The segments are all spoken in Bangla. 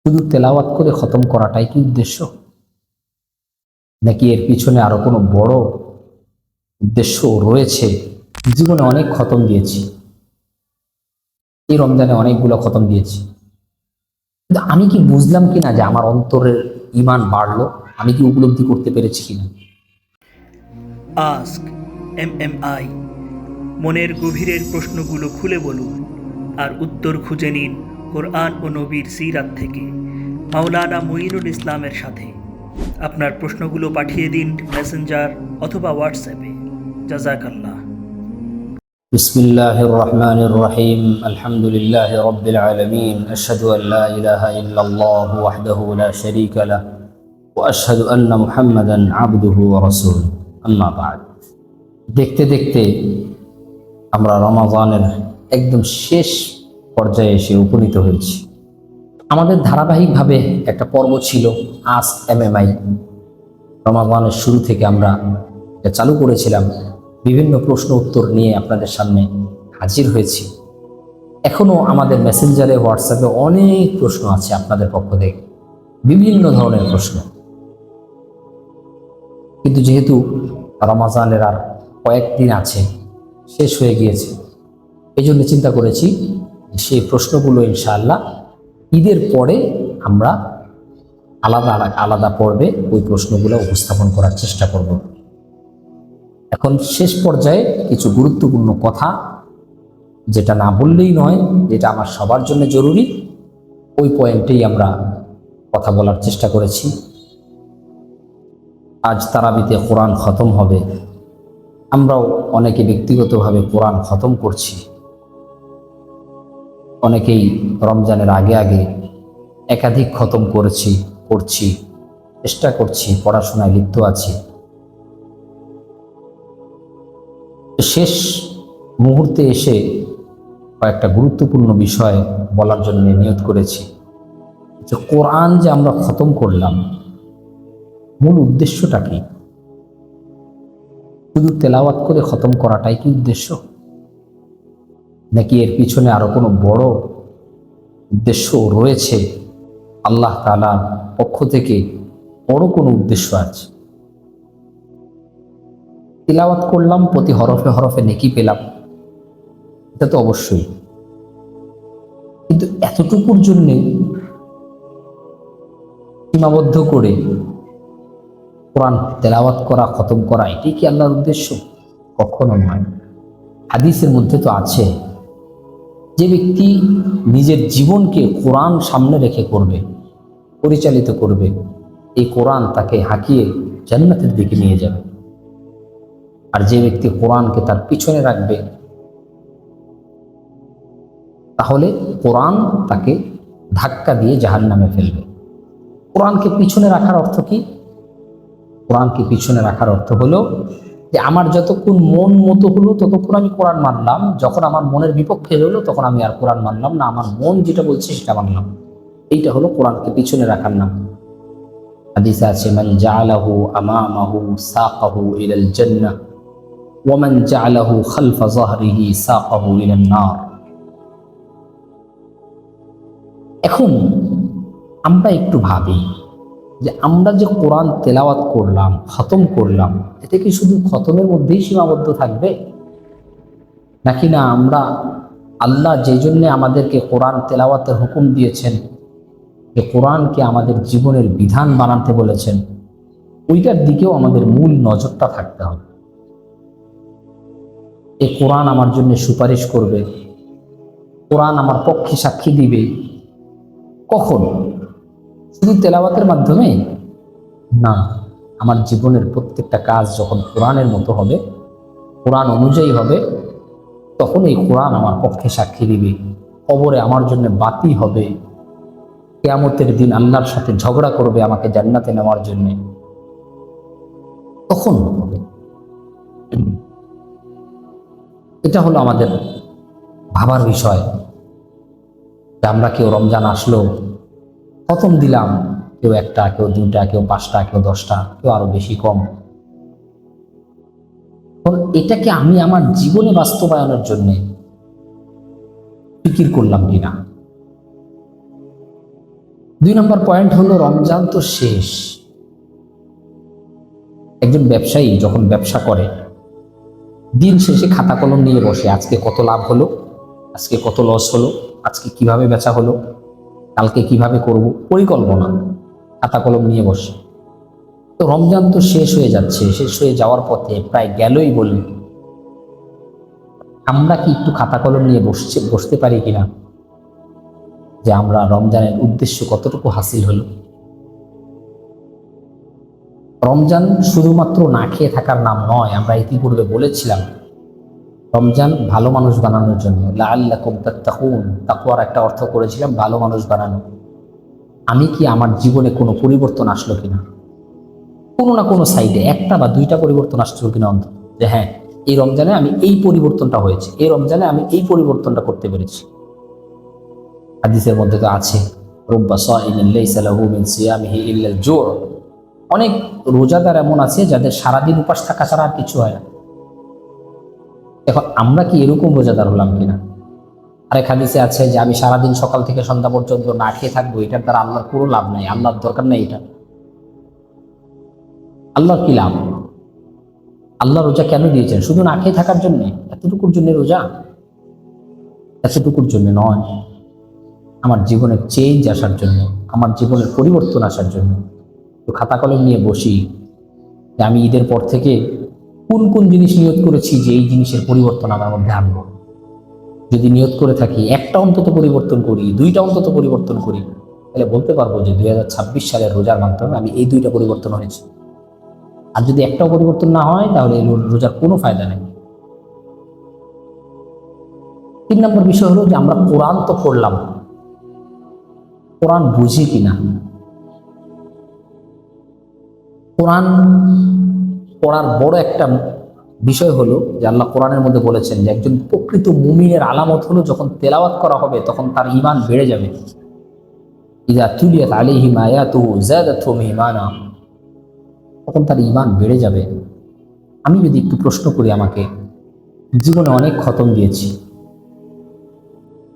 শুধু তেলাওয়াত করে খতম করাটাই কি উদ্দেশ্য, নাকি এর পিছনে আরো কোনো বড় উদ্দেশ্য রয়েছে? জীবনে অনেক খতম দিয়েছি, এই রমজানে অনেকগুলো খতম দিয়েছি, কিন্তু আমি কি বুঝলাম কিনা যে আমার অন্তরের ঈমান বাড়লো? আমি কি উপলব্ধি করতে পেরেছি কিনা? আস্ক এমএমআই, মনের গভীরের প্রশ্নগুলো খুলে বলুন আর উত্তর খুঁজে নিন কোরআন ও নবীর সিরাত থেকে মাওলানা মুঈনুল ইসলামের সাথে। আপনার প্রশ্নগুলো পাঠিয়ে দিন মেসেঞ্জার অথবা হোয়াটসঅ্যাপে। জাযাকাল্লাহ। বিসমিল্লাহির রহমানির রহিম, আলহামদুলিল্লাহি রাব্বিল আলামিন, আশহাদু আল লা ইলাহা ইল্লাল্লাহু ওয়াহদাহু লা শারীকা লাহ ওয়া আশহাদু আন্না মুহাম্মাদান আবদুহু ওয়া রাসূলুহু, আম্মা বা'দ। দেখতে দেখতে আমরা রমাদানের একদম শেষ পর্যায়ে এসে উপনীত হয়েছি। আমাদের ধারাবাহিকভাবে একটা পর্ব ছিল আস্ক এমএমআই। রমাদানের শুরু থেকে আমরা এটা চালু করেছিলাম, বিভিন্ন প্রশ্ন উত্তর নিয়ে আপনাদের সামনে হাজির হয়েছি। এখনো আমাদের মেসেঞ্জারে, হোয়াটসঅ্যাপে অনেক প্রশ্ন আছে আপনাদের পক্ষ থেকে, বিভিন্ন ধরনের প্রশ্ন। কিন্তু যেহেতু রমাজানের আর কয়েকদিন আছে, শেষ হয়ে গিয়েছে, এই জন্য চিন্তা করেছি সেই প্রশ্নগুলো ইনশাআল্লাহ ঈদের পরে আমরা আলাদা আলাদা পর্বে ওই প্রশ্নগুলো উপস্থাপন করার চেষ্টা করব। এখন শেষ পর্যায়ে কিছু গুরুত্বপূর্ণ কথা, যেটা না বললেই নয়, যেটা আমার সবার জন্য জরুরি, ওই পয়েন্টেই আমরা কথা বলার চেষ্টা করেছি। আজ তারাবিতে কোরআন খতম হবে। আমরাও অনেকে ব্যক্তিগতভাবে কোরআন খতম করছি, অনেকেই রমজানের আগে আগে একাধিক খতম করছি, চেষ্টা করছি, পড়াশোনায় লিপ্ত আছি। শেষ মুহূর্তে এসে কয়েকটা গুরুত্বপূর্ণ বিষয় বলার জন্য নিয়ত করেছি। যে কোরআন যে আমরা খতম করলাম, মূল উদ্দেশ্যটা কি? শুধু তেলাওয়াত করে খতম করাটাই কি উদ্দেশ্য, নাকি এর পিছনে আরো কোনো বড় উদ্দেশ্য রয়েছে? আল্লাহ তাআলার পক্ষ থেকে বড় কোনো উদ্দেশ্য আছে? তিলাওয়াত করলাম, প্রতি হরফে হরফে নেকি পেলাম, এটা তো অবশ্যই, কিন্তু এতটুকুর জন্যে সীমাবদ্ধ করে কোরআন তেলাওয়াত করা, খতম করা, এটাই কি আল্লাহর উদ্দেশ্য? কখনো নয়। হাদিসের মধ্যে তো আছে, যে ব্যক্তি নিজের জীবনকে কোরআন সামনে রেখে করবে, পরিচালিত করবে, এই কোরআন তাকে হাঁকিয়ে জান্নাতের দিকে নিয়ে যাবে। আর যে ব্যক্তি কোরআনকে তার পিছনে রাখবে, তাহলে কোরআন তাকে ধাক্কা দিয়ে জাহান্নামে ফেলবে। কোরআনকে পিছনে রাখার অর্থ কি? কোরআনকে পিছনে রাখার অর্থ হলো যে আমার যতক্ষণ মন মতো হলো ততক্ষণ আমি কোরআন মানলাম, যখন আমার মনের বিপক্ষে হলো তখন আমি আর কোরআন মানলাম না, আমার মন যেটা বলছে সেটা মানলাম। এইটা হলো কোরআনকে পিছনে রাখার নাম। হাদিসে আছে, মান জাআলাহু আমামাহু সাকাহু ইলাল জান্নাহ ওয়া মান জাআলাহু খালফা যাহরিহি সাকাহু ইলান নার। এখন আমরা একটু ভাবি যে আমরা যে কোরআন তেলাওয়াত করলাম, খতম করলাম, এতে কি শুধু খতমের মধ্যেই সীমাবদ্ধ থাকবে, নাকি না আমরা আল্লাহ যে জন্য আমাদেরকে কোরআন তেলাওয়াতের হুকুম দিয়েছেন, যে কোরআনকে আমাদের জীবনের বিধান বানাতে বলেছেন, ওইটার দিকেও আমাদের মূল নজরটা থাকতে হবে। এই কোরআন আমার জন্য সুপারিশ করবে, কোরআন আমার পক্ষে সাক্ষী দিবে, কখন? শুধু তেলাওয়াতের মাধ্যমে না, আমার জীবনের প্রত্যেকটা কাজ যখন কোরআনের মতো হবে, কোরআন অনুযায়ী হবে, তখন এই কোরআন আমার পক্ষে সাক্ষী দিবে। কবরে আমার জন্য বাতি হবে, কিয়ামতের দিন আল্লাহর সাথে ঝগড়া করবে আমাকে জান্নাতে নেওয়ার জন্য, তখন হবে। এটা হলো আমাদের ভাবার বিষয়। যে আমরা কেউ রমজান আসলো, খতম দিলাম, কেউ একটা, কেউ দুইটা, কেউ পাঁচটা, কেউ 10টা, কেউ আরো বেশি কম। এটাকে আমি আমার জীবনে বাস্তবায়নের জন্য ফিকির করলাম কিনা? 2 নম্বর পয়েন্ট হলো রমজান তো শেষ। একজন ব্যবসায়ী যখন ব্যবসা করে দিন শেষে খাতা কলম নিয়ে বসে, আজকে কত লাভ হলো, আজকে কত লস হলো, আজকে কিভাবে বেচা হলো, কালকে কিভাবে করব, পরিকল্পনা, খাতা কলম নিয়ে বসে। তো রমজান তো শেষ হয়ে যাচ্ছে, শেষ হয়ে যাওয়ার পথে প্রায় গেলই বলে, আমরা কি একটু খাতা কলম নিয়ে বসতে পারি কিনা যে আমরা রমজানের উদ্দেশ্য কতটুকু হাসিল হলো। রমজান শুধুমাত্র না খেয়ে থাকার নাম নয়, আমরা ইতিপূর্বে বলেছিলাম রমজান ভালো মানুষ বানানোর জন্য, লাআল্লাকুম তাত্তাকুন, তাকওয়ার একটা অর্থ করেছিলাম ভালো মানুষ বানানো। আমি কি আমার জীবনে কোনো পরিবর্তন আসলো কিনা, কোনো না কোনো সাইডে একটা বা দুইটা পরিবর্তন আসলো কিনা অন্তত, যে হ্যাঁ এই রমজানে আমি এই পরিবর্তনটা হয়েছে, এই রমজানে আমি এই পরিবর্তনটা করতে পেরেছি। হাদিসের মধ্যে তো আছে রুব্বা সাইমিন লাইসা লাহু মিন সিয়ামিহি ইল্লাল জু', অনেক রোজাদার এমন আছে যাদের সারাদিন উপাস থাকা ছাড়া আর কিছু হয় না। এখন আমরা কি এরকম রোজাদার হলাম কিনা? আরেক হাদিসে আছে যে আমি সারাদিন সকাল থেকে সন্ধ্যা পর্যন্ত না খেয়ে থাকবো, এটার দ্বারা আল্লাহর পুরো লাভ নাই, আল্লাহর দরকার নাই। এটা আল্লাহর কি লাভ? আল্লাহ রোজা কেন দিয়েছেন? শুধু না খেয়ে থাকার জন্য? এতটুকুর জন্য রোজা? এতটুকুর জন্য নয়, আমার জীবনের চেঞ্জ আসার জন্য, আমার জীবনের পরিবর্তন আসার জন্য। তো খাতা কলম নিয়ে বসি যে আমি ঈদের পর থেকে কোন কোন জিনিস নিয়ত করেছি যে এই জিনিসের পরিবর্তন আমার মধ্যে আনবো। যদি নিয়ত করে থাকি একটা অন্তত পরিবর্তন করি, দুইটা অন্তত পরিবর্তন করি, তাহলে বলতে পারবো যে 2026 সালের রোজার মাধ্যমে আমি এই দুইটা পরিবর্তন হয়েছে। আর যদি একটাও পরিবর্তন না হয় তাহলে এই রোজার কোনো ফায়দা নেই। 3 নম্বর বিষয় হলো যে আমরা কোরআন তো পড়লাম, কোরআন বুঝি কিনা। কোরআন পড়ার বড় একটা বিষয় হলো যে আল্লাহ কোরআনের মধ্যে বলেছেন যে একজন প্রকৃত মুমিনের আলামত হলো যখন তেলাওয়াত করা হবে তখন তার ঈমান বেড়ে যাবে। ইযা তুলিয়াত আলাইহিম আয়াতুহু যাদাতহুম ঈমানা, তখন তার ঈমান বেড়ে যাবে। আমি যদি একটু প্রশ্ন করি, আমাকে জীবনে অনেক খতম দিয়েছি,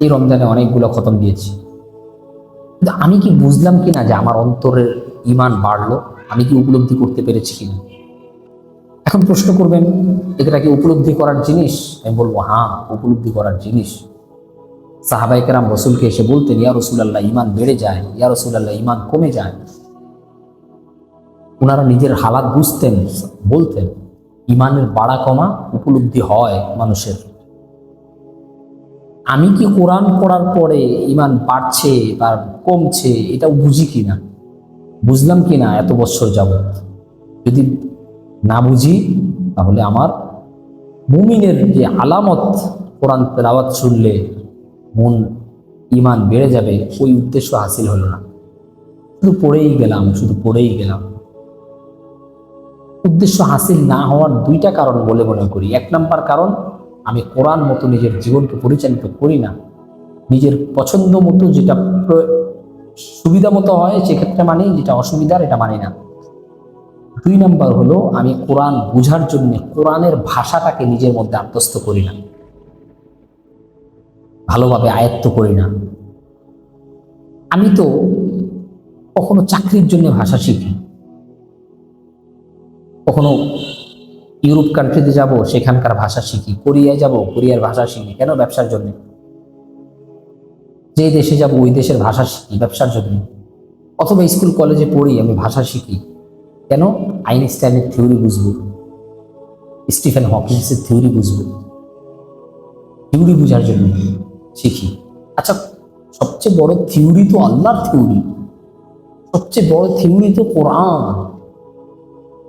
এই রমজানে অনেকগুলো খতম দিয়েছি, কিন্তু আমি কি বুঝলাম কিনা যে আমার অন্তরের ঈমান বাড়লো? আমি কি উপলব্ধি করতে পেরেছি কিনা? এখন প্রশ্ন করবেন এটা কি উপলব্ধি করার জিনিস? আমি বলবো হ্যাঁ, উপলব্ধি করার জিনিস। সাহাবায়ে কেরাম রাসূলকে এসে বলতেন, ইয়া রাসূলুল্লাহ ঈমান বেড়ে যায়, ইয়া রাসূলুল্লাহ ঈমান কমে যায়। ওনারা নিজের হালাত বুঝতেন, বলতেন ঈমানের বাড়া কমা উপলব্ধি হয় মানুষের। আমি কি কোরআন পড়ার পরে ঈমান বাড়ছে বা কমছে এটাও বুঝি কিনা, বুঝলাম কিনা এত বছর যাবত? যদি না বুঝি তাহলে আমার মুমিনের যে আলামত, কোরআন তেলাওয়াত শুনলে মন ঈমান বেড়ে যাবে, ওই উদ্দেশ্য হাসিল হলো না। শুধু পড়েই গেলাম, শুধু পড়েই গেলাম। উদ্দেশ্য হাসিল না হওয়ার 2টা কারণ বলে মনে করি। 1 নম্বর কারণ, আমি কোরআন মতো নিজের জীবনকে পরিচালিত করি না। নিজের পছন্দ মতো যেটা সুবিধা মতো হয় সেক্ষেত্রে মানি, যেটা অসুবিধার এটা মানি না। 2 নম্বর হলো আমি কোরআন বুঝার জন্য কোরআনের ভাষাটাকে নিজের মধ্যে আত্মস্থ করি না, ভালোভাবে আয়ত্ত করি না। আমি তো কখনো চাকরির জন্য ভাষা শিখি, কখনো ইউরোপ কান্ট্রিতে যাব সেখানকার ভাষা শিখি, কোরিয়ায় যাব কোরিয়ার ভাষা শিখি। কেন? ব্যবসার জন্য। যে দেশে যাব ওই দেশের ভাষা শিখি ব্যবসার জন্য। অথবা স্কুল কলেজে পড়ি, আমি ভাষা শিখি কেন? আইনস্টাইনের থিওরি বুঝবো, স্টিফেন হকিংসের থিওরি বুঝবো। থিওরি বুঝার জন্য শিখি। আচ্ছা, সবচেয়ে বড় থিওরি তো আল্লাহর থিওরি, সবচেয়ে বড় থিওরি তো কোরআন।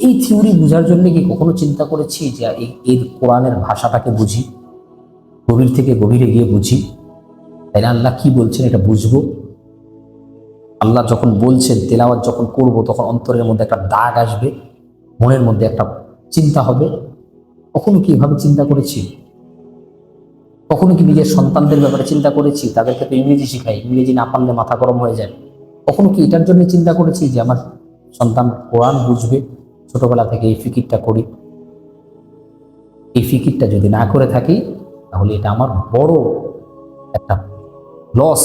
এই থিওরি বুঝার জন্য কি কখনো চিন্তা করেছি যে এই কোরআনের ভাষাটাকে বুঝি, গভীর থেকে গভীরে গিয়ে বুঝি, তাই না? আল্লাহ কি বলছেন এটা বুঝবো। আল্লাহ যখন বলছেন, তেলাওয়াত যখন করব, তখন অন্তরের মধ্যে একটা দাগ আসবে, মনের মধ্যে একটা চিন্তা হবে। কখনো কি এভাবে চিন্তা করেছি? কখনো কি নিজের সন্তানদের ব্যাপারে চিন্তা করেছি? তাদেরকে তো ইংরেজি শিখাই, ইংরেজি না পারলে মাথা গরম হয়ে যায়। কখনো কি এটার জন্য চিন্তা করেছি যে আমার সন্তান কোরআন বুঝবে? ছোটবেলা থেকে এই ফিকিরটা করি। এই ফিকিরটা যদি না করে থাকি তাহলে এটা আমার বড় একটা লস,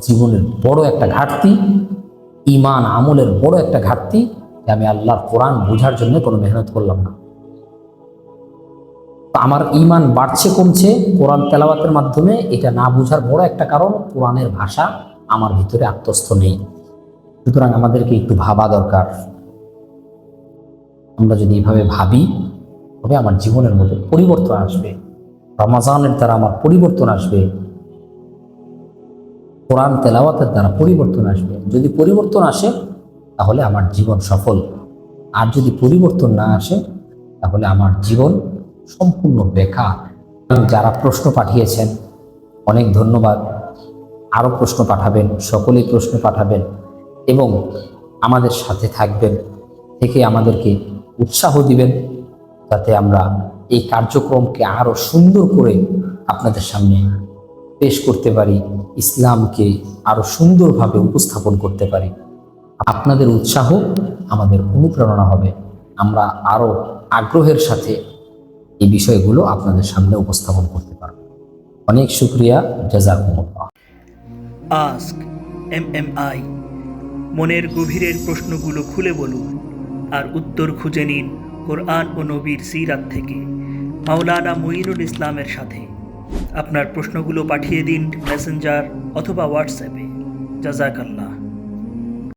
জীবনের বড় একটা ঘাটতি, ঈমান আমলের বড় একটা ঘাটতি যে আমি আল্লাহর কোরআন বোঝার জন্য কোনো মেহনত করলাম না। তো আমার ঈমান বাড়ছে কমছে কোরআন তেলাওয়াতের মাধ্যমে, এটা না বোঝার বড় একটা কারণ কোরআনের ভাষা আমার ভিতরে আত্মস্থ নেই। সুতরাং আমাদেরকে একটু ভাবা দরকার। আমরা যদি এইভাবে ভাবি তবে আমার জীবনের মধ্যে পরিবর্তন আসবে, রমাজানের দ্বারা আমার পরিবর্তন আসবে, কোরআন তেলাওয়াতের দ্বারা পরিবর্তন আসবে। যদি পরিবর্তন আসে তাহলে আমার জীবন সফল, আর যদি পরিবর্তন না আসে তাহলে আমার জীবন সম্পূর্ণ বেকার। যারা প্রশ্ন পাঠিয়েছেন অনেক ধন্যবাদ। আরও প্রশ্ন পাঠাবেন, সকলেই প্রশ্ন পাঠাবেন এবং আমাদের সাথে থাকবেন, থেকে আমাদেরকে উৎসাহ দিবেন যাতে আমরা এই কার্যক্রমকে আরও সুন্দর করে আপনাদের সামনে পেশ করতে পারি, ইসলামকে আরও সুন্দরভাবে উপস্থাপন করতে পারি। আপনাদের উৎসাহ আমাদের অনুপ্রেরণা হবে, আমরা আরও আগ্রহের সাথে এই বিষয়গুলো আপনাদের সামনে উপস্থাপন করতে পারব। অনেক শুকরিয়া, জাযাকুমুল্লাহ। আস্ক এমএমআই, মনের গভীরের প্রশ্নগুলো খুলে বলুন আর উত্তর খুঁজে নিন কোরআন ও নবীর সিরাত থেকে। মাওলানা মুঈনুল ইসলামের সাথে আপনার প্রশ্নগুলো পাঠিয়ে দিন মেসেঞ্জার অথবা হোয়াটসঅ্যাপে। জাযাকাল্লাহ।